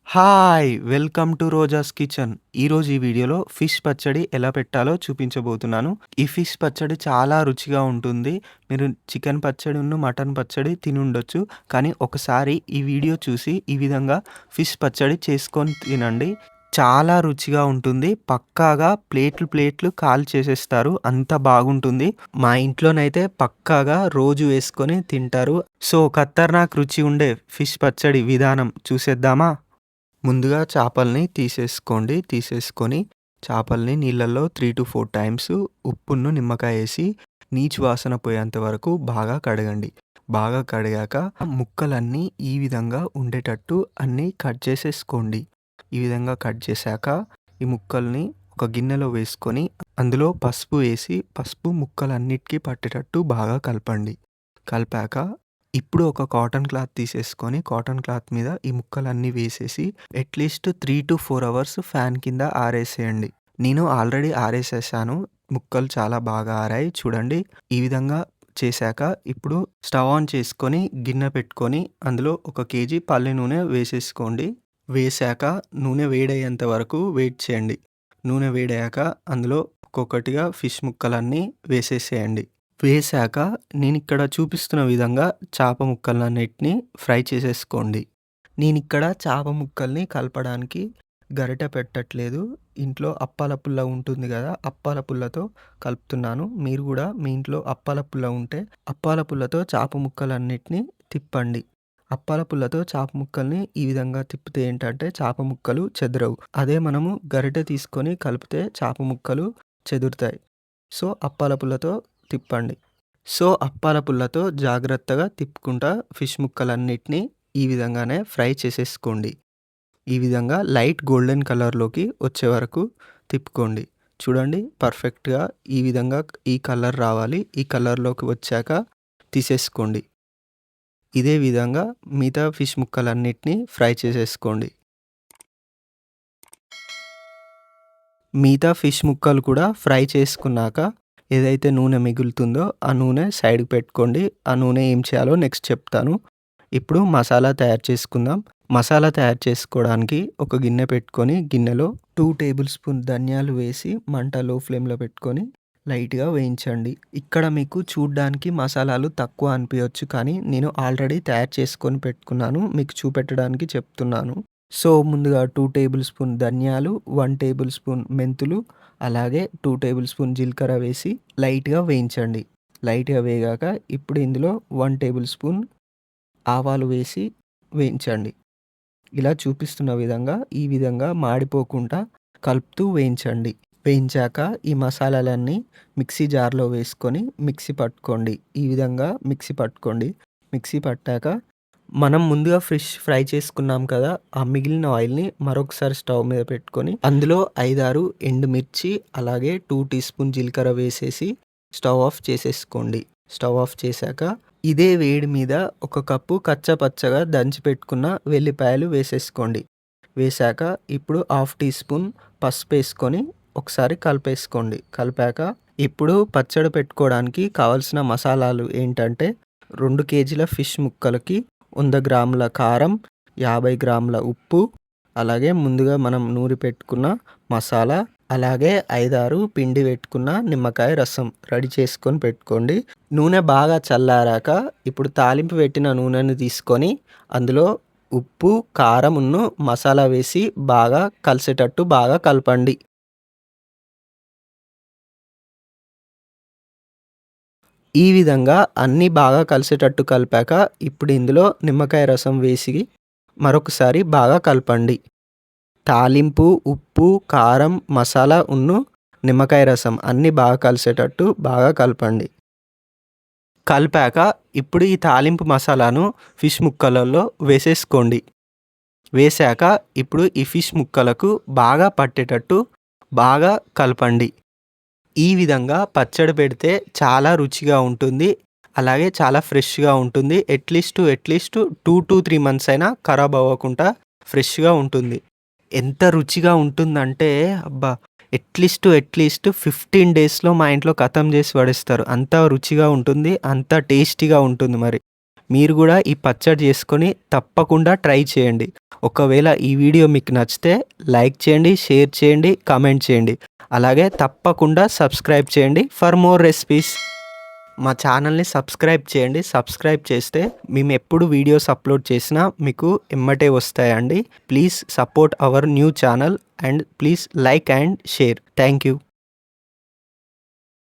Hi! Welcome to Roja's kitchen. ఈరోజు ఈ వీడియోలో ఫిష్ పచ్చడి ఎలా పెట్టాలో చూపించబోతున్నాను. ఈ ఫిష్ పచ్చడి చాలా రుచిగా ఉంటుంది. మీరు చికెన్ పచ్చడి, మటన్ పచ్చడి తినుండొచ్చు. కానీ ఒకసారి ఈ వీడియో చూసి ఈ విధంగా ఫిష్ పచ్చడి చేసుకొని తినండి. చాలా రుచిగా ఉంటుంది. పక్కాగా ప్లేట్లు కాల్చేసేస్తారు. అంత బాగుంటుంది. మా ఇంట్లోనైతే పక్కాగా రోజు వేసుకొని తింటారు. సో, ఖతర్నాక్ రుచి ఉండే ఫిష్ పచ్చడి విధానం చూసేద్దామా? ముందుగా చేపల్ని తీసేసుకొని చేపల్ని నీళ్ళల్లో 3-4 టైమ్స్ ఉప్పును, నిమ్మకాయ ఏసి నీచు వాసన పోయేంత వరకు బాగా కడగండి. బాగా కడిగాక ముక్కలన్నీ ఈ విధంగా ఉండేటట్టు అన్నీ కట్ చేసేసుకోండి. ఈ విధంగా కట్ చేశాక ఈ ముక్కల్ని ఒక గిన్నెలో వేసుకొని అందులో పసుపు వేసి పసుపు ముక్కలన్నిటికీ పట్టేటట్టు బాగా కలపండి. కలిపాక ఇప్పుడు ఒక కాటన్ క్లాత్ తీసేసుకొని కాటన్ క్లాత్ మీద ఈ ముక్కలన్నీ వేసేసి అట్లీస్ట్ 3-4 అవర్స్ ఫ్యాన్ కింద ఆరేసేయండి. నేను ఆల్రెడీ ఆరేసేసాను. ముక్కలు చాలా బాగా ఆరాయి చూడండి. ఈ విధంగా చేశాక ఇప్పుడు స్టవ్ ఆన్ చేసుకొని గిన్నె పెట్టుకొని అందులో 1 కేజీ పల్లి నూనె వేసేసుకోండి. వేశాక నూనె వేడయ్యేంత వరకు వెయిట్ చేయండి. నూనె వేడయ్యాక అందులో ఒక్కొక్కటిగా ఫిష్ ముక్కలన్నీ వేసేసేయండి. వేశాక నేనిక్కడ చూపిస్తున్న విధంగా చేప ముక్కలన్నిటిని ఫ్రై చేసేసుకోండి. నేనిక్కడ చేప ముక్కల్ని కలపడానికి గరిటె పెట్టట్లేదు. ఇంట్లో అప్పాల పుల్ల ఉంటుంది కదా! అప్పాల పుల్లతో కలుపుతున్నాను. మీరు కూడా మీ ఇంట్లో అప్పాల పుల్ల ఉంటే అప్పాల పుల్లతో చేప ముక్కలన్నిటిని తిప్పండి. అప్పాల పుల్లతో చేప ముక్కల్ని ఈ విధంగా తిప్పితే ఏంటంటే చేప ముక్కలు చెదరవు. అదే మనము గరిటె తీసుకొని కలిపితే చేప ముక్కలు చెదురుతాయి. సో, అప్పాల పుల్లతో తిప్పండి. సో, అప్పాల పుల్లతో జాగ్రత్తగా తిప్పుకుంటా ఫిష్ ముక్కలన్నిటిని ఈ విధంగానే ఫ్రై చేసేసుకోండి. ఈ విధంగా లైట్ గోల్డెన్ కలర్‌లోకి వచ్చే వరకు తిప్పుకోండి. చూడండి పర్ఫెక్ట్‌గా ఈ విధంగా ఈ కలర్ రావాలి. ఈ కలర్‌లోకి వచ్చాక తీసేసుకోండి. ఇదే విధంగా మిగతా ఫిష్ ముక్కలన్నిటిని ఫ్రై చేసేసుకోండి. మిగతా ఫిష్ ముక్కలు కూడా ఫ్రై చేసుకున్నాక ఏదైతే నూనె మిగులుతుందో ఆ నూనె సైడ్‌కి పెట్టుకోండి. ఆ నూనె ఏం చేయాలో నెక్స్ట్ చెప్తాను. ఇప్పుడు మసాలా తయారు చేసుకుందాం. మసాలా తయారు చేసుకోవడానికి ఒక గిన్నె పెట్టుకొని గిన్నెలో 2 టేబుల్ స్పూన్ ధనియాలు వేసి మంట లో ఫ్లేమ్‌లో పెట్టుకొని లైట్‌గా వేయించండి. ఇక్కడ మీకు చూడ్డానికి మసాలాలు తక్కువ అనిపించొచ్చు కానీ నేను ఆల్రెడీ తయారు చేసుకొని పెట్టుకున్నాను. మీకు చూపెట్టడానికి చెప్తున్నాను. సో, ముందుగా 2 టేబుల్ స్పూన్ ధనియాలు, 1 టేబుల్ స్పూన్ మెంతులు, అలాగే 2 టేబుల్ స్పూన్ జీలకర్ర వేసి లైట్‌గా వేయించండి. లైట్‌గా వేగాక ఇప్పుడు ఇందులో 1 టేబుల్ స్పూన్ ఆవాలు వేసి వేయించండి. ఇలా చూపిస్తున్న విధంగా ఈ విధంగా మాడిపోకుండా కలుపుతూ వేయించండి. వేయించాక ఈ మసాలాలన్నీ మిక్సీ జార్‌లో వేసుకొని మిక్సీ పట్టుకోండి. ఈ విధంగా మిక్సీ పట్టుకోండి. మిక్సీ పట్టాక మనం ముందుగా ఫిష్ ఫ్రై చేసుకున్నాం కదా! ఆ మిగిలిన ఆయిల్‌ని మరొకసారి స్టవ్ మీద పెట్టుకొని అందులో 5-6 ఎండుమిర్చి అలాగే 2 టీ స్పూన్ జీలకర్ర వేసేసి స్టవ్ ఆఫ్ చేసేసుకోండి. స్టవ్ ఆఫ్ చేశాక ఇదే వేడి మీద ఒక కప్పు కచ్చాపచ్చగా దంచి పెట్టుకున్న వెల్లిపాయలు వేసేసుకోండి. వేశాక ఇప్పుడు హాఫ్ టీ స్పూన్ పసుపేసుకొని ఒకసారి కలిపేసుకోండి. కలిపాక ఇప్పుడు పచ్చడి పెట్టుకోవడానికి కావాల్సిన మసాలాలు ఏంటంటే 2 కేజీల ఫిష్ ముక్కలకి 100 గ్రాముల కారం, 50 గ్రాముల ఉప్పు, అలాగే ముందుగా మనం నూరి పెట్టుకున్న మసాలా, అలాగే 5-6 పిండి పెట్టుకున్న నిమ్మకాయ రసం రెడీ చేసుకొని పెట్టుకోండి. నూనె బాగా చల్లారాక ఇప్పుడు తాలింపు పెట్టిన నూనెను తీసుకొని అందులో ఉప్పు, కారమును మసాలా వేసి బాగా కలిసేటట్టు బాగా కలపండి. ఈ విధంగా అన్నీ బాగా కలిసేటట్టు కలిపాక ఇప్పుడు ఇందులో నిమ్మకాయ రసం వేసి మరొకసారి బాగా కలపండి. తాలింపు, ఉప్పు, కారం, మసాలా నిమ్మకాయ రసం అన్నీ బాగా కలిసేటట్టు బాగా కలపండి. కలిపాక ఇప్పుడు ఈ తాలింపు మసాలాను ఫిష్ ముక్కలలో వేసేసుకోండి. వేశాక ఇప్పుడు ఈ ఫిష్ ముక్కలకు బాగా పట్టేటట్టు బాగా కలపండి. ఈ విధంగా పచ్చడి పెడితే చాలా రుచిగా ఉంటుంది. అలాగే చాలా ఫ్రెష్‌గా ఉంటుంది. అట్‌లీస్ట్ 2-3 మంత్స్ అయినా ఖరాబ్ అవ్వకుండా ఫ్రెష్‌గా ఉంటుంది. ఎంత రుచిగా ఉంటుందంటే అబ్బా! అట్‌లీస్ట్ 15 డేస్‌లో మా ఇంట్లో ఖతం చేసి పడేస్తారు. అంత రుచిగా ఉంటుంది. అంత టేస్టీగా ఉంటుంది మరి. మీరు కూడా ఈ పచ్చడి చేసుకొని తప్పకుండా ట్రై చేయండి. ఒకవేళ ఈ వీడియో మీకు నచ్చితే లైక్ చేయండి, షేర్ చేయండి, కామెంట్ చేయండి. అలాగే తప్పకుండా సబ్స్క్రైబ్ చేయండి ఫర్ మోర్ రెసిపీస్. మా ఛానల్ని సబ్స్క్రైబ్ చేయండి. సబ్స్క్రైబ్ చేస్తే మేము ఎప్పుడు వీడియోస్ అప్లోడ్ చేసినా మీకు ఎమ్మటే వస్తాయండి. Please support our new channel and please like and share. Thank you.